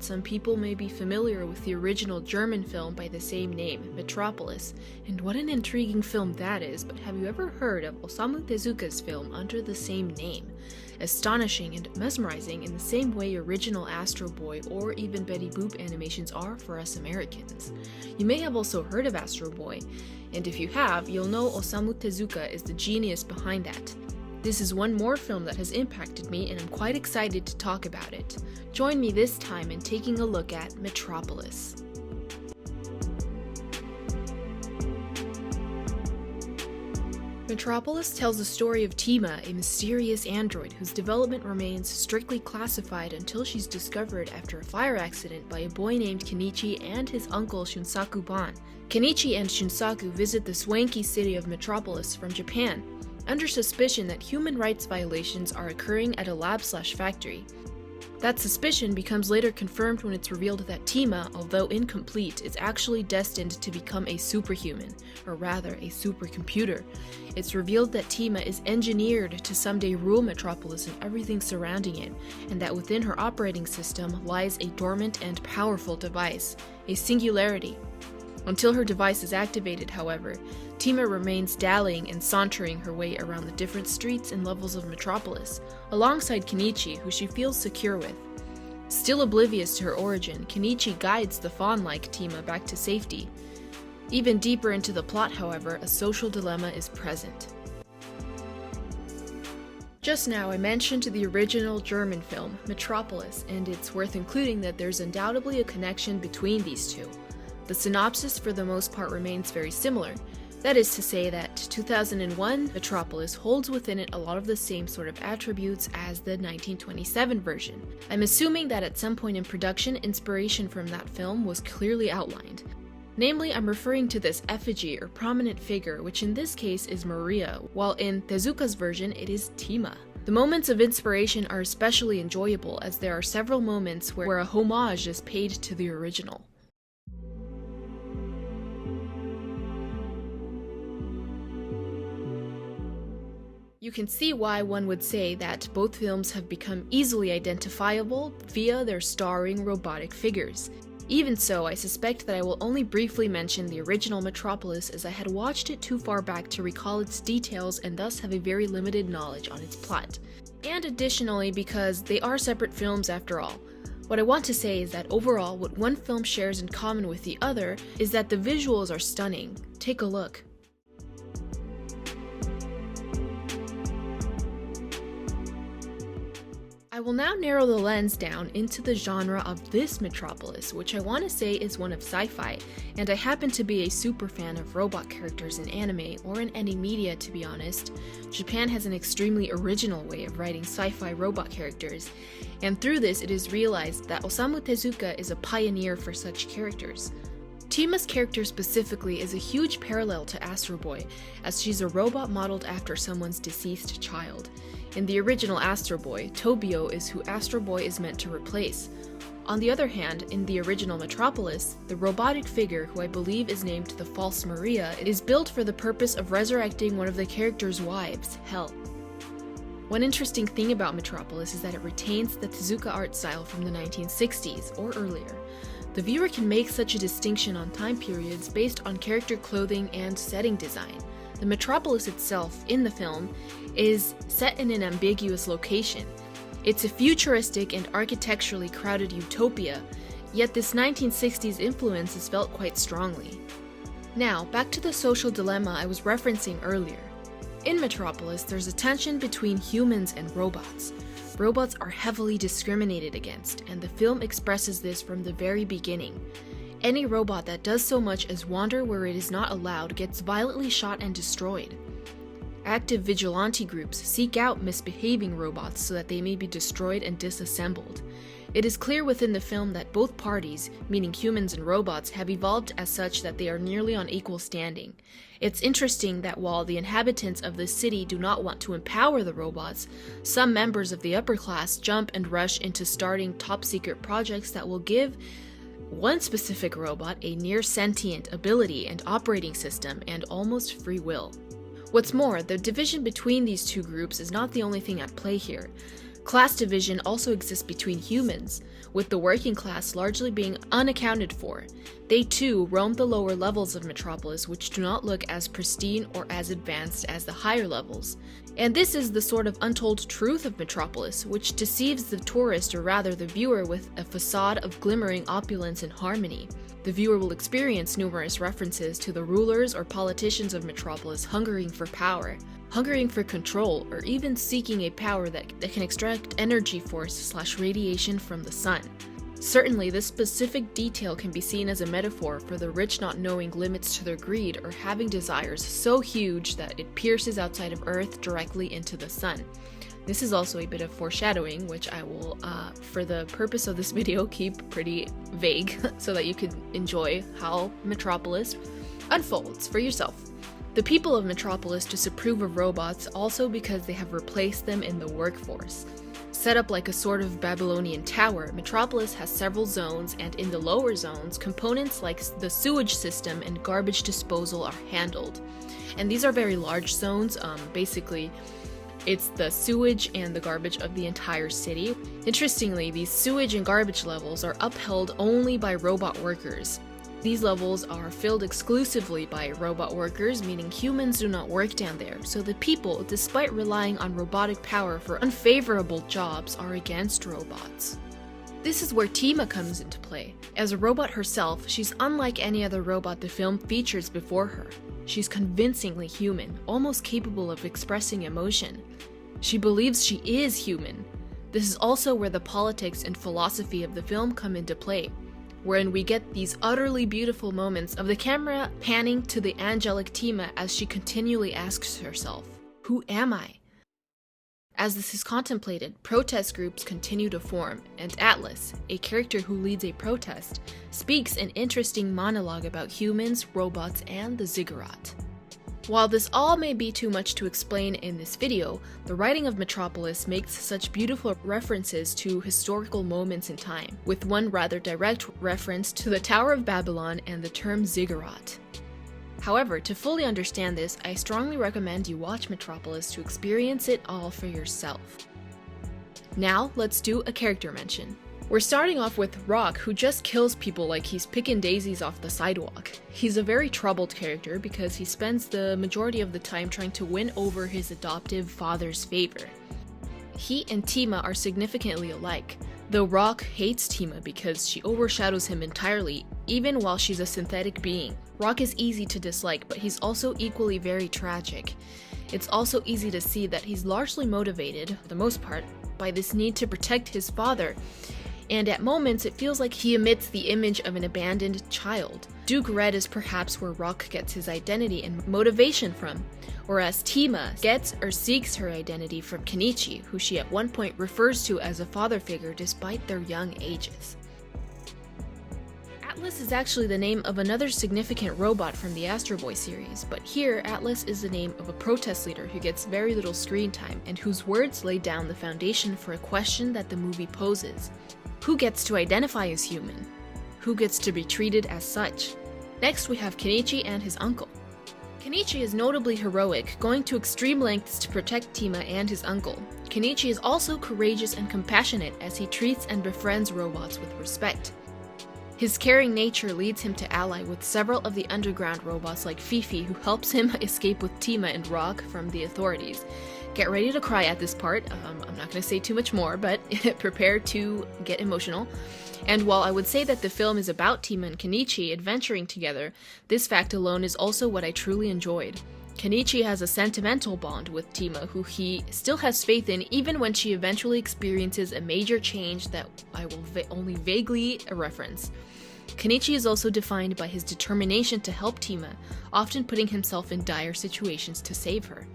some people may be familiar with the original German film by the same name, Metropolis, and what an intriguing film that is, but have you ever heard of Osamu Tezuka's film under the same name? Astonishing and mesmerizing in the same way original Astro Boy or even Betty Boop animations are for us Americans. You may have also heard of Astro Boy, and if you have, you'll know Osamu Tezuka is the genius behind that. This is one more film that has impacted me, and I'm quite excited to talk about it. Join me this time in taking a look at Metropolis. Metropolis tells the story of TIMA, a mysterious android whose development remains strictly classified until she's discovered after a fire accident by a boy named Kenichi and his uncle Shunsaku-ban. Kenichi and Shunsaku visit the swanky city of Metropolis from Japan, under suspicion that human rights violations are occurring at a lab/factory. That suspicion becomes later confirmed when it's revealed that TIMA, although incomplete, is actually destined to become a superhuman, or rather a supercomputer. It's revealed that TIMA is engineered to someday rule Metropolis and everything surrounding it, and that within her operating system lies a dormant and powerful device, a singularity. Until her device is activated, however, TIMA remains dallying and sauntering her way around the different streets and levels of Metropolis, alongside Kenichi, who she feels secure with. Still oblivious to her origin, Kenichi guides the fawn-like TIMA back to safety. Even deeper into the plot, however, a social dilemma is present. Just now I mentioned the original German film, Metropolis, and it's worth including that there's undoubtedly a connection between these two. The synopsis for the most part remains very similar. That is to say that 2001 Metropolis holds within it a lot of the same sort of attributes as the 1927 version. I'm assuming that at some point in production, inspiration from that film was clearly outlined. Namely, I'm referring to this effigy or prominent figure, which in this case is Maria, while in Tezuka's version it is TIMA. The moments of inspiration are especially enjoyable, as there are several moments where a homage is paid to the original. You can see why one would say that both films have become easily identifiable via their starring robotic figures. Even so, I suspect that I will only briefly mention the original Metropolis, as I had watched it too far back to recall its details and thus have a very limited knowledge on its plot. And additionally, because they are separate films after all. What I want to say is that overall, what one film shares in common with the other is that the visuals are stunning. Take a look. I will now narrow the lens down into the genre of this Metropolis, which I want to say is one of sci-fi, and I happen to be a super fan of robot characters in anime, or in any media to be honest. Japan has an extremely original way of writing sci-fi robot characters, and through this it is realized that Osamu Tezuka is a pioneer for such characters. TIMA's character specifically is a huge parallel to Astro Boy, as she's a robot modeled after someone's deceased child. In the original Astro Boy, Tobio is who Astro Boy is meant to replace. On the other hand, in the original Metropolis, the robotic figure, who I believe is named the False Maria, is built for the purpose of resurrecting one of the character's wives, Hel. One interesting thing about Metropolis is that it retains the Tezuka art style from the 1960s or earlier. The viewer can make such a distinction on time periods based on character clothing and setting design. The Metropolis itself, in the film, is set in an ambiguous location. It's a futuristic and architecturally crowded utopia, yet this 1960s influence is felt quite strongly. Now, back to the social dilemma I was referencing earlier. In Metropolis, there's a tension between humans and robots. Robots are heavily discriminated against, and the film expresses this from the very beginning. Any robot that does so much as wander where it is not allowed gets violently shot and destroyed. Active vigilante groups seek out misbehaving robots so that they may be destroyed and disassembled. It is clear within the film that both parties, meaning humans and robots, have evolved as such that they are nearly on equal standing. It's interesting that while the inhabitants of the city do not want to empower the robots, some members of the upper class jump and rush into starting top-secret projects that will give one specific robot a near-sentient ability and operating system and almost free will. What's more, the division between these two groups is not the only thing at play here. Class division also exists between humans, with the working class largely being unaccounted for. They too roam the lower levels of Metropolis, which do not look as pristine or as advanced as the higher levels. And this is the sort of untold truth of Metropolis, which deceives the tourist, or rather the viewer, with a facade of glimmering opulence and harmony. The viewer will experience numerous references to the rulers or politicians of Metropolis hungering for power, hungering for control, or even seeking a power that can extract energy force/radiation from the sun. Certainly, this specific detail can be seen as a metaphor for the rich not knowing limits to their greed or having desires so huge that it pierces outside of Earth directly into the sun. This is also a bit of foreshadowing, which I will, for the purpose of this video, keep pretty vague so that you can enjoy how Metropolis unfolds for yourself. The people of Metropolis disapprove of robots also because they have replaced them in the workforce. Set up like a sort of Babylonian tower, Metropolis has several zones, and in the lower zones, components like the sewage system and garbage disposal are handled. And these are very large zones. Basically, it's the sewage and the garbage of the entire city. Interestingly, these sewage and garbage levels are upheld only by robot workers. These levels are filled exclusively by robot workers, meaning humans do not work down there, so the people, despite relying on robotic power for unfavorable jobs, are against robots. This is where TIMA comes into play. As a robot herself, she's unlike any other robot the film features before her. She's convincingly human, almost capable of expressing emotion. She believes she is human. This is also where the politics and philosophy of the film come into play, wherein we get these utterly beautiful moments of the camera panning to the angelic TIMA as she continually asks herself, "Who am I?" As this is contemplated, protest groups continue to form, and Atlas, a character who leads a protest, speaks an interesting monologue about humans, robots, and the ziggurat. While this all may be too much to explain in this video, the writing of Metropolis makes such beautiful references to historical moments in time, with one rather direct reference to the Tower of Babylon and the term ziggurat. However, to fully understand this, I strongly recommend you watch Metropolis to experience it all for yourself. Now, let's do a character mention. We're starting off with Rock, who just kills people like he's picking daisies off the sidewalk. He's a very troubled character because he spends the majority of the time trying to win over his adoptive father's favor. He and TIMA are significantly alike, though Rock hates TIMA because she overshadows him entirely, even while she's a synthetic being. Rock is easy to dislike, but he's also equally very tragic. It's also easy to see that he's largely motivated, for the most part, by this need to protect his father, and at moments it feels like he emits the image of an abandoned child. Duke Red is perhaps where Rock gets his identity and motivation from, whereas TIMA gets or seeks her identity from Kenichi, who she at one point refers to as a father figure despite their young ages. Atlas is actually the name of another significant robot from the Astro Boy series, but here Atlas is the name of a protest leader who gets very little screen time and whose words lay down the foundation for a question that the movie poses. Who gets to identify as human? Who gets to be treated as such? Next we have Kenichi and his uncle. Kenichi is notably heroic, going to extreme lengths to protect TIMA and his uncle. Kenichi is also courageous and compassionate as he treats and befriends robots with respect. His caring nature leads him to ally with several of the underground robots like Fifi, who helps him escape with TIMA and Rock from the authorities. Get ready to cry at this part. I'm not going to say too much more, but prepare to get emotional. And while I would say that the film is about TIMA and Kenichi adventuring together, this fact alone is also what I truly enjoyed. Kenichi has a sentimental bond with TIMA, who he still has faith in even when she eventually experiences a major change that I will only vaguely reference. Kenichi is also defined by his determination to help TIMA, often putting himself in dire situations to save her.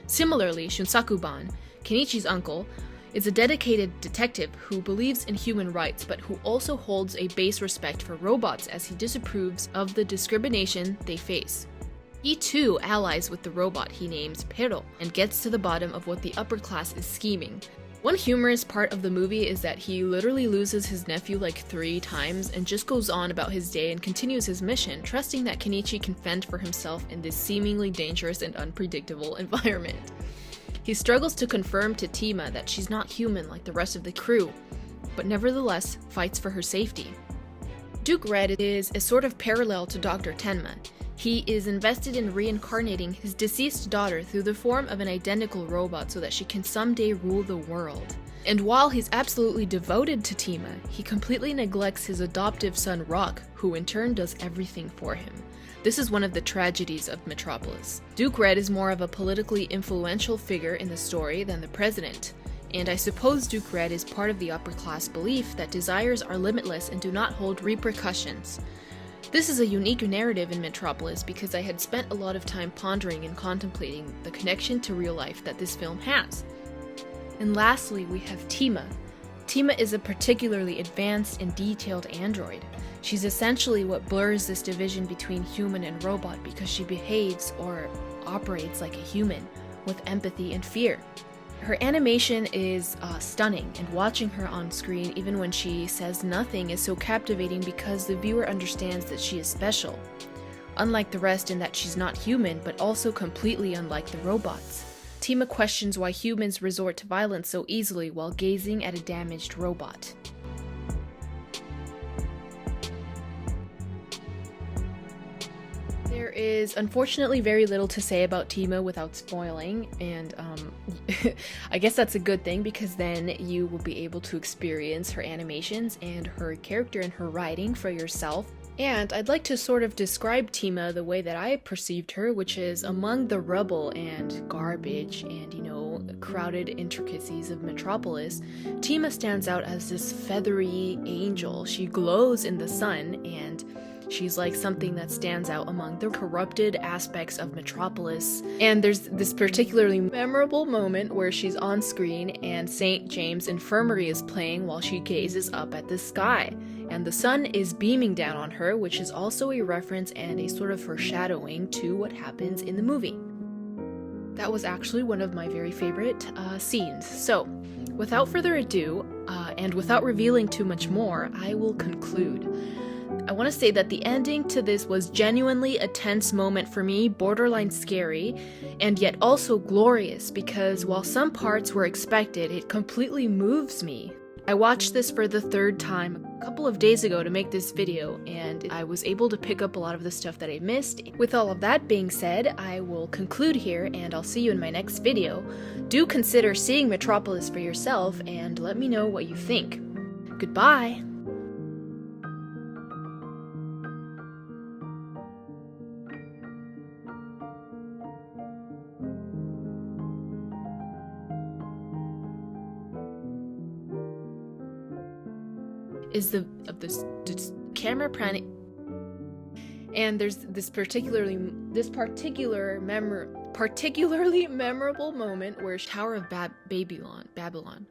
Similarly, Shunsaku-ban, Kenichi's uncle, is a dedicated detective who believes in human rights but who also holds a base respect for robots as he disapproves of the discrimination they face. He too allies with the robot he names Pero and gets to the bottom of what the upper class is scheming. One humorous part of the movie is that he literally loses his nephew like 3 times and just goes on about his day and continues his mission, trusting that Kenichi can fend for himself in this seemingly dangerous and unpredictable environment. He struggles to confirm to TIMA that she's not human like the rest of the crew, but nevertheless fights for her safety. Duke Red is a sort of parallel to Dr. Tenma. He is invested in reincarnating his deceased daughter through the form of an identical robot so that she can someday rule the world. And while he's absolutely devoted to TIMA, he completely neglects his adoptive son Rock, who in turn does everything for him. This is one of the tragedies of Metropolis. Duke Red is more of a politically influential figure in the story than the president, and I suppose Duke Red is part of the upper class belief that desires are limitless and do not hold repercussions. This is a unique narrative in Metropolis because I had spent a lot of time pondering and contemplating the connection to real life that this film has. And lastly, we have TIMA. TIMA is a particularly advanced and detailed android. She's essentially what blurs this division between human and robot because she behaves or operates like a human, with empathy and fear. Her animation is stunning, and watching her on screen even when she says nothing is so captivating because the viewer understands that she is special. Unlike the rest in that she's not human, but also completely unlike the robots. TIMA questions why humans resort to violence so easily while gazing at a damaged robot. There is unfortunately very little to say about TIMA without spoiling, and I guess that's a good thing because then you will be able to experience her animations and her character and her writing for yourself. And I'd like to sort of describe TIMA the way that I perceived her, which is among the rubble and garbage and, crowded intricacies of Metropolis, TIMA stands out as this feathery angel. She glows in the sun, and she's like something that stands out among the corrupted aspects of Metropolis. And there's this particularly memorable moment where she's on screen and St. James Infirmary is playing while she gazes up at the sky. And the sun is beaming down on her, which is also a reference and a sort of foreshadowing to what happens in the movie. That was actually one of my very favorite scenes. So, without further ado, and without revealing too much more, I will conclude. I want to say that the ending to this was genuinely a tense moment for me, borderline scary, and yet also glorious because while some parts were expected, it completely moves me. I watched this for the third time a couple of days ago to make this video, and I was able to pick up a lot of the stuff that I missed. With all of that being said, I will conclude here, and I'll see you in my next video. Do consider seeing Metropolis for yourself, and let me know what you think. Goodbye! Is this camera panning, and there's this particularly memorable moment where Tower of Babylon